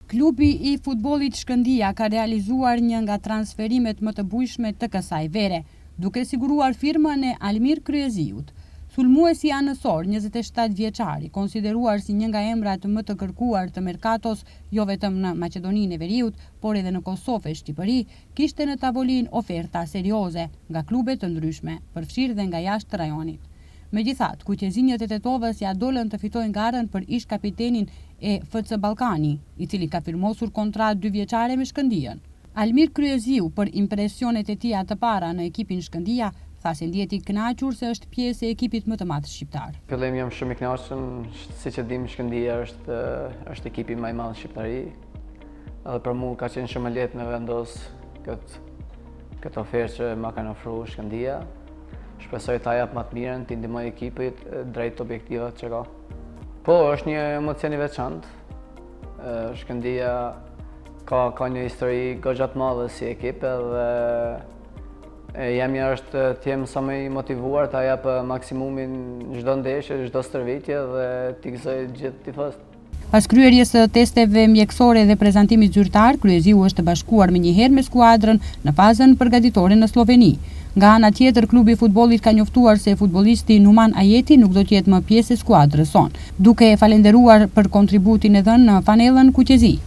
Klubi i futbollit Shkëndija ka realizuar një nga transferimet më të bujshme të kësaj vere, duke siguruar firmën e Almir Kryeziut. Sulmuesi anësor, 27 vjeçari, konsideruar si një nga emrat më të kërkuar të merkatos, jo vetëm në Maqedoninë e Veriut, por edhe në Kosovë e Shqipëri, kishte në tavolinë oferta serioze nga klube të ndryshme, përfshirë dhe nga jashtë rajonit. Megjithatë, kuqezinjët e Tetovës ja dolën të fitojnë garën për ish kapitenin e FC Ballkani, i cili ka firmosur kontratë 2 vjeçare me Shkëndijën. Almir Kryeziu, për impresionet e tija të para në ekipin Shkëndija, tha se ndihet i kënaqur se është pjesë e ekipit më të madh shqiptar. Fillim jam shumë i kënaqur, siç e dim Shkëndija është ekipi më i madh në Shqipëri. Edhe për mua ka qenë shumë lehtë me vendos këtë ofertë që ma kanë ofruar Shkëndija. Shpresoj ta jap më të mirën, t'i ndihmoj ekipit drejt objektivave që ka. Po, është një emocion i veçantë. Shkëndija ka një histori goxha të madhe si ekip dhe jemi është të jem sa më i motivuar, ta jap maksimumin çdo ndeshje, çdo stërvitje dhe t'i gëzoj gjithë tifozët. Pas kryerjes së testeve mjekësore dhe prezantimit zyrtar, Kryeziu është bashkuar menjëherë me skuadrën në fazën përgatitore në Sloveni. Nga ana tjetër, klubi i futbollit ka njoftuar se futbollisti Numan Ajeti nuk do të jetë më pjesë e skuadrës son, duke e falenderuar për kontributin e dhënë në fanellën kuqezi.